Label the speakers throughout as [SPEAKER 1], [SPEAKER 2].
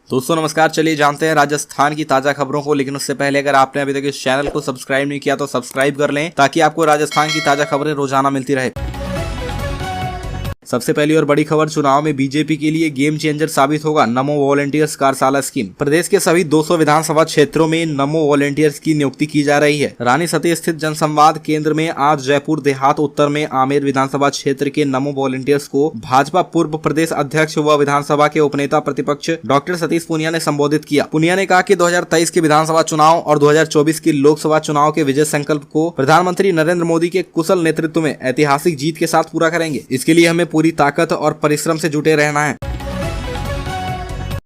[SPEAKER 1] दोस्तों नमस्कार। चलिए जानते हैं राजस्थान की ताजा खबरों को, लेकिन उससे पहले अगर आपने अभी तक इस चैनल को सब्सक्राइब नहीं किया तो सब्सक्राइब कर लें ताकि आपको राजस्थान की ताजा खबरें रोजाना मिलती रहे। सबसे पहली और बड़ी खबर, चुनाव में बीजेपी के लिए गेम चेंजर साबित होगा नमो वॉलंटियर्स कार्यशाला स्कीम। प्रदेश के सभी 200 विधानसभा क्षेत्रों में नमो वॉलंटियर्स की नियुक्ति की जा रही है। रानी सती स्थित जनसंवाद केंद्र में आज जयपुर देहात उत्तर में आमेर विधानसभा क्षेत्र के नमो वॉलंटियर्स को भाजपा पूर्व प्रदेश अध्यक्ष व विधानसभा के उपनेता प्रतिपक्ष डॉक्टर सतीश पूनिया ने संबोधित किया। पूनिया ने कहा कि 2023 के विधानसभा चुनाव और 2024 के लोकसभा चुनाव के विजय संकल्प को प्रधानमंत्री नरेंद्र मोदी के कुशल नेतृत्व में ऐतिहासिक जीत के साथ पूरा करेंगे। इसके लिए हमें पूरी ताकत और परिश्रम से जुटे रहना है।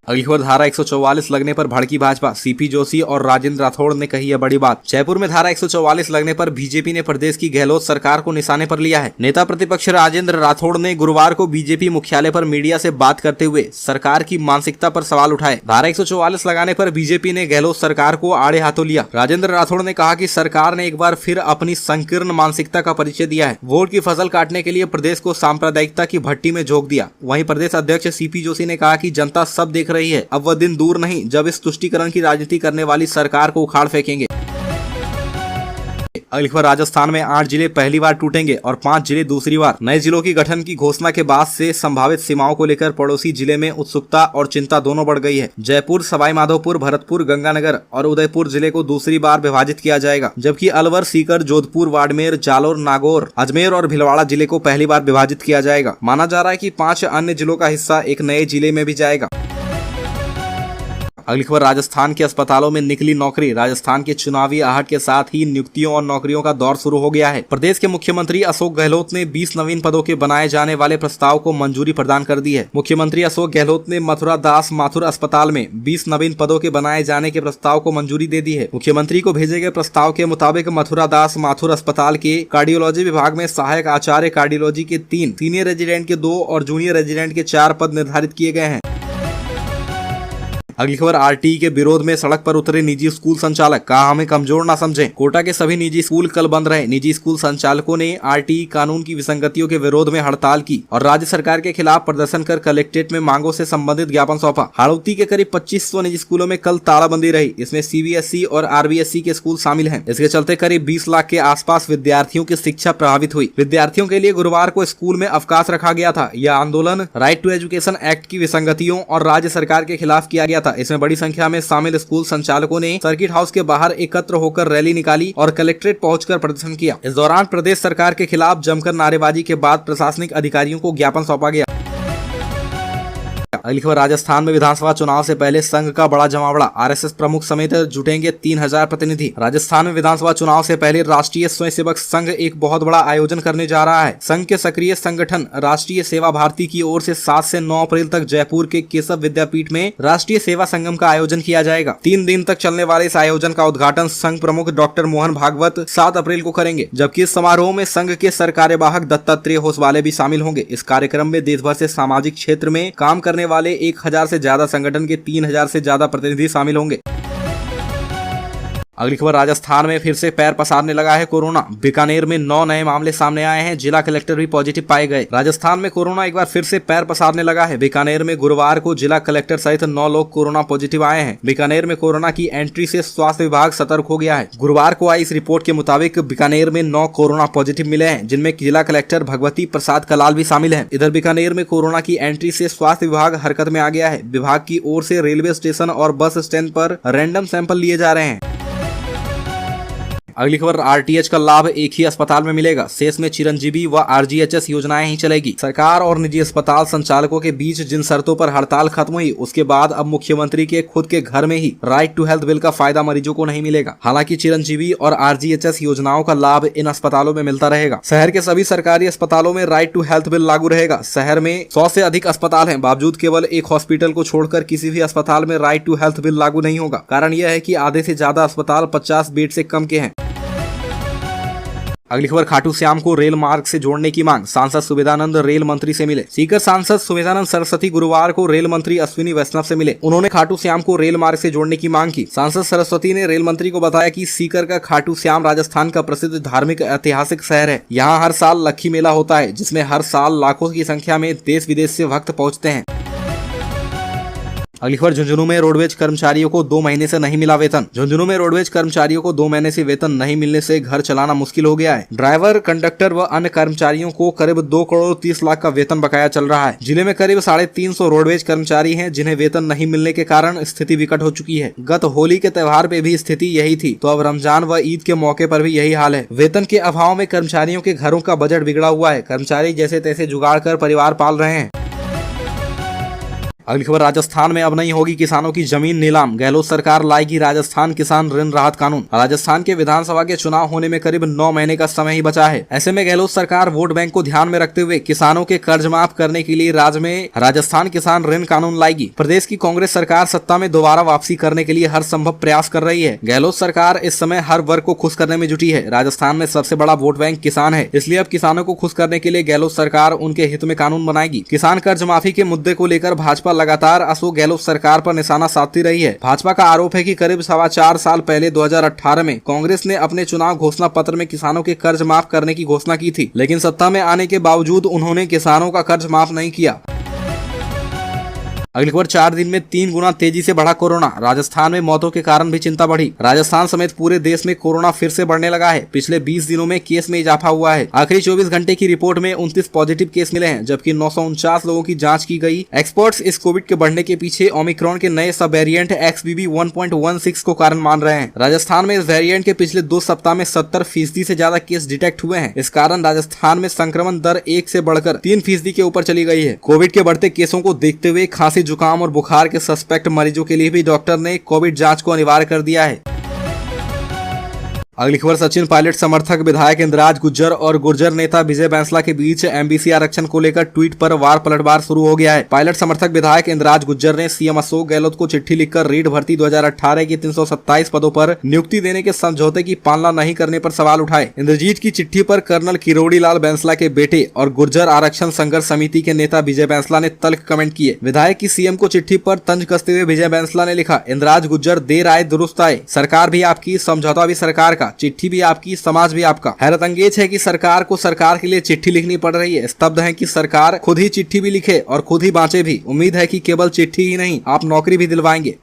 [SPEAKER 1] अगली खबर, धारा 144 लगने पर भड़की भाजपा। सीपी जोशी और राजेंद्र राठौड़ ने कही है बड़ी बात। जयपुर में धारा 144 लगने पर बीजेपी ने प्रदेश की गहलोत सरकार को निशाने पर लिया है। नेता प्रतिपक्ष राजेंद्र राठौड़ ने गुरुवार को बीजेपी मुख्यालय पर मीडिया से बात करते हुए सरकार की मानसिकता पर सवाल उठाए। धारा 144 लगाने पर बीजेपी ने गहलोत सरकार को आड़े हाथों लिया। राजेंद्र राठौड़ ने कहा कि सरकार ने एक बार फिर अपनी संकीर्ण मानसिकता का परिचय दिया है। वोट की फसल काटने के लिए प्रदेश को सांप्रदायिकता की भट्टी में झोंक दिया। वहीं प्रदेश अध्यक्ष सीपी जोशी ने कहा कि जनता सब देख रही है, अब वह दिन दूर नहीं जब इस तुष्टीकरण की राजनीति करने वाली सरकार को उखाड़ फेंकेंगे। अगली खबर, राजस्थान में 8 जिले पहली बार टूटेंगे और 5 जिले दूसरी बार। नए जिलों की गठन की घोषणा के बाद से संभावित सीमाओं को लेकर पड़ोसी जिले में उत्सुकता और चिंता दोनों बढ़ गई है। जयपुर, सवाई माधोपुर, भरतपुर, गंगानगर और उदयपुर जिले को दूसरी बार विभाजित किया जाएगा, जबकि अलवर, सीकर, जोधपुर, बाड़मेर, जालोर, नागौर, अजमेर और भिलवाड़ा जिले को पहली बार विभाजित किया जाएगा। माना जा रहा है कि 5 अन्य जिलों का हिस्सा एक नए जिले में भी जाएगा। अगली खबर, राजस्थान के अस्पतालों में निकली नौकरी। राजस्थान के चुनावी आहट के साथ ही नियुक्तियों और नौकरियों का दौर शुरू हो गया है। प्रदेश के मुख्यमंत्री अशोक गहलोत ने 20 नवीन पदों के बनाए जाने वाले प्रस्ताव को मंजूरी प्रदान कर दी है। मुख्यमंत्री अशोक गहलोत ने मथुरा दास माथुर अस्पताल में 20 नवीन पदों के बनाए जाने के प्रस्ताव को मंजूरी दे दी है। मुख्यमंत्री को भेजे गए प्रस्ताव के मुताबिक मथुरा दास माथुर अस्पताल के कार्डियोलॉजी विभाग में सहायक आचार्य कार्डियोलॉजी के 3, सीनियर रेजिडेंट के 2 और जूनियर रेजिडेंट के 4 पद निर्धारित किए गए हैं। अगली खबर, आरटीई के विरोध में सड़क पर उतरे निजी स्कूल संचालक, कहा हमें कमजोर ना समझें। कोटा के सभी निजी स्कूल कल बंद रहे। निजी स्कूल संचालकों ने आरटीई कानून की विसंगतियों के विरोध में हड़ताल की और राज्य सरकार के खिलाफ प्रदर्शन कर कलेक्ट्रेट में मांगों से संबंधित ज्ञापन सौंपा। हाड़ौती के करीब 2500 निजी स्कूलों में कल तालाबंदी रही। इसमें सीबीएसई और आरबीएसई के स्कूल शामिल हैं। इसके चलते करीब 20 लाख के आसपास विद्यार्थियों की शिक्षा प्रभावित हुई। विद्यार्थियों के लिए गुरुवार को स्कूल में अवकाश रखा गया था। यह आंदोलन राइट टू एजुकेशन एक्ट की विसंगतियों और राज्य सरकार के खिलाफ किया गया था। इसमें बड़ी संख्या में शामिल स्कूल संचालकों ने सर्किट हाउस के बाहर एकत्र होकर रैली निकाली और कलेक्ट्रेट पहुंचकर प्रदर्शन किया। इस दौरान प्रदेश सरकार के खिलाफ जमकर नारेबाजी के बाद प्रशासनिक अधिकारियों को ज्ञापन सौंपा गया। अगली खबर, राजस्थान में विधानसभा चुनाव से पहले संघ का बड़ा जमावड़ा। आरएसएस प्रमुख समेत जुटेंगे 3000 प्रतिनिधि। राजस्थान में विधानसभा चुनाव से पहले राष्ट्रीय स्वयंसेवक संघ एक बहुत बड़ा आयोजन करने जा रहा है। संघ के सक्रिय संगठन राष्ट्रीय सेवा भारती की ओर से 7 से 9 अप्रैल तक जयपुर के केशव विद्यापीठ में राष्ट्रीय सेवा संगम का आयोजन किया जाएगा। 3 दिन तक चलने वाले इस आयोजन का उद्घाटन संघ प्रमुख डॉक्टर मोहन भागवत 7 अप्रैल को करेंगे, जबकि इस समारोह में संघ के सरकार्यवाहक दत्तात्रेय होसवाले भी शामिल होंगे। इस कार्यक्रम में देश भर से सामाजिक क्षेत्र में काम करने वाले 1000 से ज्यादा संगठन के 3000 से ज्यादा प्रतिनिधि शामिल होंगे। अगली खबर, राजस्थान में फिर से पैर पसारने लगा है कोरोना। बीकानेर में 9 नए मामले सामने आए हैं। जिला कलेक्टर भी पॉजिटिव पाए गए। राजस्थान में कोरोना एक बार फिर से पैर पसारने लगा है। बीकानेर में गुरुवार को जिला कलेक्टर सहित 9 लोग कोरोना पॉजिटिव आए हैं। बीकानेर में कोरोना की एंट्री से स्वास्थ्य विभाग सतर्क हो गया है। गुरुवार को आई इस रिपोर्ट के मुताबिक बीकानेर में 9 कोरोना पॉजिटिव मिले हैं, जिनमें जिला कलेक्टर भगवती प्रसाद कलाल भी शामिल है। इधर बीकानेर में कोरोना की एंट्री से स्वास्थ्य विभाग हरकत में आ गया है। विभाग की ओर से रेलवे स्टेशन और बस स्टैंड पर रैंडम सैंपल लिए जा रहे हैं। अगली खबर, आरटीएच का लाभ एक ही अस्पताल में मिलेगा। शेष में चिरंजीवी व आरजीएचएस योजनाएं ही चलेगी। सरकार और निजी अस्पताल संचालकों के बीच जिन शर्तों पर हड़ताल खत्म हुई, उसके बाद अब मुख्यमंत्री के खुद के घर में ही राइट टू हेल्थ बिल का फायदा मरीजों को नहीं मिलेगा। हालांकि चिरंजीवी और आरजीएचएस योजनाओं का लाभ इन अस्पतालों में मिलता रहेगा। शहर के सभी सरकारी अस्पतालों में राइट टू हेल्थ बिल लागू रहेगा। शहर में 100 से अधिक अस्पताल हैं, बावजूद केवल एक हॉस्पिटल को छोड़कर किसी भी अस्पताल में राइट टू हेल्थ बिल लागू नहीं होगा। कारण यह है कि आधे से ज्यादा अस्पताल 50 बेड से कम के हैं। अगली खबर, खाटू श्याम को रेल मार्ग से जोड़ने की मांग। सांसद सुविधानंद रेल मंत्री से मिले। सीकर सांसद सुविधानंद सरस्वती गुरुवार को रेल मंत्री अश्विनी वैष्णव से मिले। उन्होंने खाटू श्याम को रेल मार्ग से जोड़ने की मांग की। सांसद सरस्वती ने रेल मंत्री को बताया कि सीकर का खाटू श्याम राजस्थान का प्रसिद्ध धार्मिक ऐतिहासिक शहर है। यहाँ हर साल लक्खी मेला होता है, जिसमें हर साल लाखों की संख्या में देश विदेश से भक्त पहुँचते हैं। अगली खबर, झुंझुनू में रोडवेज कर्मचारियों को 2 महीने से नहीं मिला वेतन। झुंझुनू में रोडवेज कर्मचारियों को 2 महीने से वेतन नहीं मिलने से घर चलाना मुश्किल हो गया है। ड्राइवर, कंडक्टर व अन्य कर्मचारियों को करीब 2 करोड़ 30 लाख का वेतन बकाया चल रहा है। जिले में करीब 350 रोडवेज कर्मचारी हैं जिन्हें वेतन नहीं मिलने के कारण स्थिति विकट हो चुकी है। गत होली के त्योहार पे भी स्थिति यही थी, तो अब रमजान व ईद के मौके पर भी यही हाल है। वेतन के अभाव में कर्मचारियों के घरों का बजट बिगड़ा हुआ है। कर्मचारी जैसे तैसे जुगाड़ कर परिवार पाल रहे हैं। अगली खबर, राजस्थान में अब नहीं होगी किसानों की जमीन नीलाम। गहलोत सरकार लाएगी राजस्थान किसान ऋण राहत कानून। राजस्थान के विधानसभा के चुनाव होने में करीब 9 महीने का समय ही बचा है। ऐसे में गहलोत सरकार वोट बैंक को ध्यान में रखते हुए किसानों के कर्ज माफ करने के लिए राज्य में राजस्थान किसान ऋण कानून लाएगी। प्रदेश की कांग्रेस सरकार सत्ता में दोबारा वापसी करने के लिए हर संभव प्रयास कर रही है। गहलोत सरकार इस समय हर वर्ग को खुश करने में जुटी है। राजस्थान में सबसे बड़ा वोट बैंक किसान है, इसलिए अब किसानों को खुश करने के लिए गहलोत सरकार उनके हित में कानून बनाएगी। किसान कर्ज माफी के मुद्दे को लेकर भाजपा लगातार अशोक गहलोत सरकार पर निशाना साधती रही है। भाजपा का आरोप है कि करीब 4.25 साल पहले 2018 में कांग्रेस ने अपने चुनाव घोषणा पत्र में किसानों के कर्ज माफ करने की घोषणा की थी, लेकिन सत्ता में आने के बावजूद उन्होंने किसानों का कर्ज माफ नहीं किया। अगली खबर, 4 दिन में 3 गुना तेजी से बढ़ा कोरोना। राजस्थान में मौतों के कारण भी चिंता बढ़ी। राजस्थान समेत पूरे देश में कोरोना फिर से बढ़ने लगा है। पिछले 20 दिनों में केस में इजाफा हुआ है। आखिरी 24 घंटे की रिपोर्ट में 29 पॉजिटिव केस मिले हैं, जबकि 949 लोगों की जांच की गई। एक्सपर्ट्स इस कोविड के बढ़ने के पीछे ओमिक्रॉन के नए सब वेरिएंट XBB 1.16 को कारण मान रहे हैं। राजस्थान में इस वेरिएंट के पिछले 2 सप्ताह में 70% से ज्यादा केस डिटेक्ट हुए हैं। इस कारण राजस्थान में संक्रमण दर 1 से बढ़कर 3% के ऊपर चली गई है। कोविड के बढ़ते केसों को देखते हुए खांसी, जुकाम और बुखार के सस्पेक्ट मरीजों के लिए भी डॉक्टर ने कोविड जांच को अनिवार्य कर दिया है। अगली खबर, सचिन पायलट समर्थक विधायक इंद्राज गुज्जर और गुर्जर नेता विजय बैंसला के बीच MBC आरक्षण को लेकर ट्वीट पर वार पलटवार शुरू हो गया है। पायलट समर्थक विधायक इंद्राज गुज्जर ने सीएम अशोक गहलोत को चिट्ठी लिखकर रीट भर्ती 2018 की 327 पदों पर नियुक्ति देने के समझौते की पालना नहीं करने पर सवाल उठाए। इंद्रजीत की चिट्ठी पर कर्नल किरोड़ी लाल बैंसला के बेटे और गुर्जर आरक्षण संघर्ष समिति के नेता विजय बैंसला ने तल्ख कमेंट किए। विधायक की सीएम को चिट्ठी पर तंज कसते हुए विजय बैंसला ने लिखा, इंद्राज गुज्जर देर आए दुरुस्त आए। सरकार भी आपकी, समझौता भी सरकार का, चिट्ठी भी आपकी, समाज भी आपका। हैरत अंगेज है कि सरकार को सरकार के लिए चिट्ठी लिखनी पड़ रही है। स्तब्ध है कि सरकार खुद ही चिट्ठी भी लिखे और खुद ही बांचे भी। उम्मीद है कि केवल चिट्ठी ही नहीं, आप नौकरी भी दिलवाएंगे।